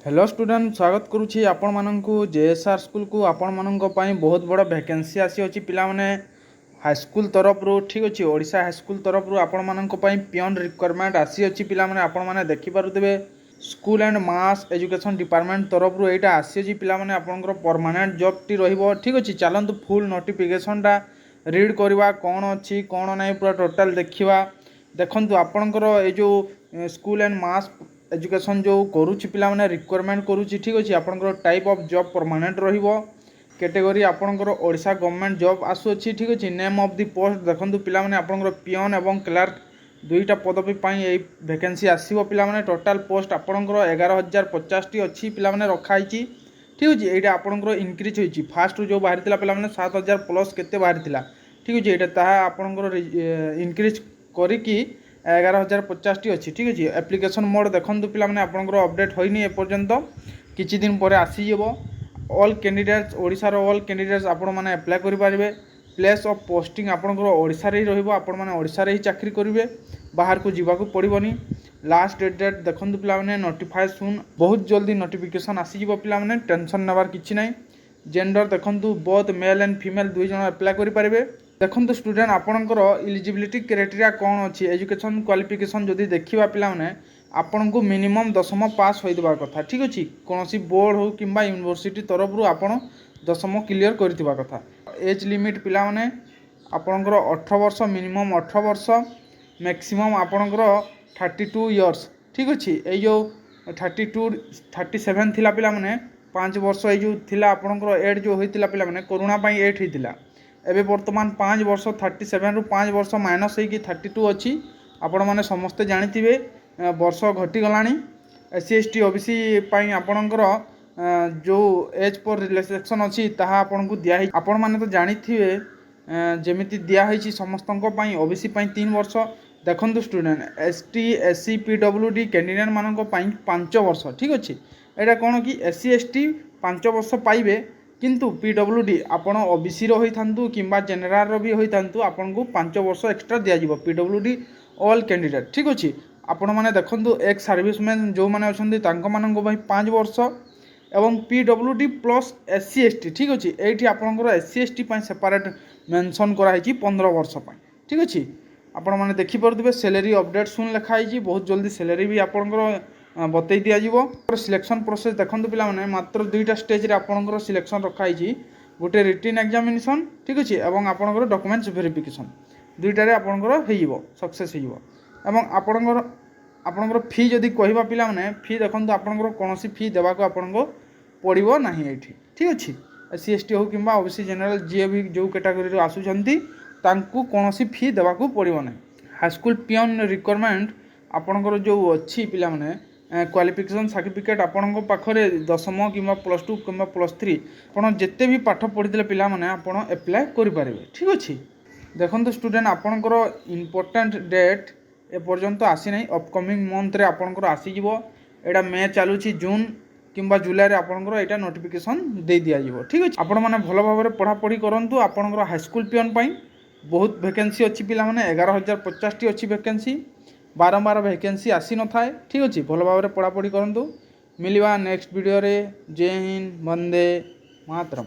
Hello student स्वागत करुँची आपण माननकु JSR school को आपण माननक पई बहुत बड़ वैकेंसी आसी अछि पिला माने हाई स्कूल तरफ रो ठीक अछि ओडिशा हाई स्कूल तरफ रो आपण माननक पई पियन रिक्वायरमेंट आसी अछि पिला माने आपण माने देखि पारुतबे school and mass education department तरफ रो एटा आसी अछि पिला माने आपनकर परमानेंट जॉब टी रहिबो ठीक अछि चलंतु फुल नोटिफिकेशन टा रीड करबा कोन अछि कोन नै पूरा टोटल देखिबा देखंतु आपनकर ए जो स्कूल एंड मास एजुकेशन जो करूची पिला माने रिक्वायरमेंट करूची ठीक अछि आपनकर टाइप ऑफ जॉब परमानेंट रहिबो कैटेगरी आपनकर ओडिशा गवर्नमेंट जॉब आसु अछि ठीक अछि नेम ऑफ द पोस्ट देखंतु पिला माने आपनकर पियन एवं क्लर्क दुईटा पदवी पई ए वैकेंसी आसीबो पिला माने टोटल पोस्ट आपनकर 11050 टी अछि पिला माने रखा आइची ठीक अछि एटा आपनकर इंक्रीज होईची फास्ट जो बाहरितला पिला माने 7000 प्लस केते बाहरितला ठीक अछि एटा ताहा आपनकर इंक्रीज करिकी 11050 टी अच्छी ठीक अच्छे एप्लिकेशन मोड देखो पिला माने आपनकर अपडेट होइनी एपर्यंत किछि दिन पर आसीजिवो ऑल कैंडिडेट्स ओडिशा रो ऑल कैंडिडेट्स आपण माने अप्लाई करि पारिबे प्लेस ऑफ पोस्टिंग आपनकर ओडिशा रे रहिबो आपण माने ओडिशा रे ही चाकरी करिवे बाहर को जीवा को पड़िबनी लास्ट डेट देखंतु पिला माने नोटिफाई सुन बहुत जल्दी नोटिफिकेशन आसीजिवो पिला माने टेंशन नबार किछि नै जेंडर देखंतु बोथ मेल एंड फीमेल दुई जण अप्लाई करि पारिबे देखंतु स्टूडेंट आपनकर एलिजिबिलिटी क्राइटेरिया कौन अच्छी एजुकेशन क्वालिफिकेशन जदि देखिबा पिला माने आपनको मिनिमम 10th पास होइदबा कथा ठीक अछि कोनोसी बोर्ड हो किंबा यूनिवर्सिटी तरफ रु आपण 10th क्लियर करथिबा कथा एज लिमिट पिला माने आपनकर 18 वर्ष मिनिमम 18 वर्ष मैक्सिमम आपनकर 32 इयर्स ठीक अछि ए जो 32 37 थिला पिला माने 5 वर्ष ए जो थिला आपनकर एड जो होइतिला पिला माने कोरोना पई एड हितिला एबे वर्तमान 5 वर्ष 37 रु 5 वर्ष माइनस होगी 32 अच्छी आपण मैंने समस्ते जानी वर्ष घटी गलानी एससी एसटी ओबीसी आपणकर जो एज पर रिलैक्सेशन अच्छी ताहा आपन को दिया आपण मैंने तो जानी जमी दिखाई समस्त ओबीसी 3 वर्ष देखो student ST SC PWD candidate मानक 5 वर्ष ठीक अच्छे यहाँ कौन कि एससी एसटी 5 वर्ष पाइबे किंतु पीडब्ल्यूडी आपण ओबीसी रही था कि जेनेराल भी होता आपन को 5 वर्ष एक्सट्रा दिज्व पीडब्ल्यूडी ऑल कैंडिडेट ठीक अच्छे आपण मैंने देखो एक्स सर्विसमैन जो मैंने अच्छा 5 वर्ष एवं पीडब्ल्यूडी प्लस एससी एसटी ठीक अच्छे ये आपंकर एससी एसटी सेपरेट मेंशन कराई 15 वर्ष ठीक अच्छे आपण मैंने देखिपे सैलरी अपडेट सुन लिखाई बहुत जल्दी सैलरी भी आपंकर बतई दिज्व सिलेक्शन प्रोसेस देखो पे मात्र 2टा स्टेज रे आपंकर सिलेक्शन रखाई गोटे रिटन एग्जामिनेशन ठीक अच्छे और आपंकर डॉक्यूमेंट्स वेरिफिकेशन 2टारे आपंकर हो सक्सेस हो आपंकर फी जदि कहवा पिला माने फी देखो आपंकर कौन फी देवाक आपको पड़ो ना ये ठीक अच्छे एससी एसटी हो कि ओबीसी जनरल जी भी जो कैटेगरी आसुँच कौन फी देवाक पड़ो ना हाईस्कूल पियन रिक्वायरमेंट आपंकर जो अच्छी पिला माने क्वालिफिकेशन सर्टिफिकेट आपण पाखरे 10th कि +2 कि +3 आप जिते भी पाठ पढ़ी पिला माने आपण अप्लाई करें ठीक अच्छे देखो स्टूडेंट आपणकर इम्पोर्टाट डेट एपर्यंत आसी ना अपकमिंग मंथ रे आपणकर आसीजिवो एटा मे चलुची जून किंबा जुलाई रे आपणकर एटा नोटिफिकेशन दे दिया ठीक अच्छे आपण माने भल भाव पढ़ा पढ़ी करंतु आपणकर हाईस्कूल पियन पई बहुत वैकेंसी अच्छी पिला माने 11050 टी अच्छी वैकेंसी बारंबार वैकेंसी आसी न थाए ठीक अच्छे भल भाव पढ़ापढ़ी करूँ मिलवा नेक्स्ट वीडियो रे जय हिंद वंदे मातरम।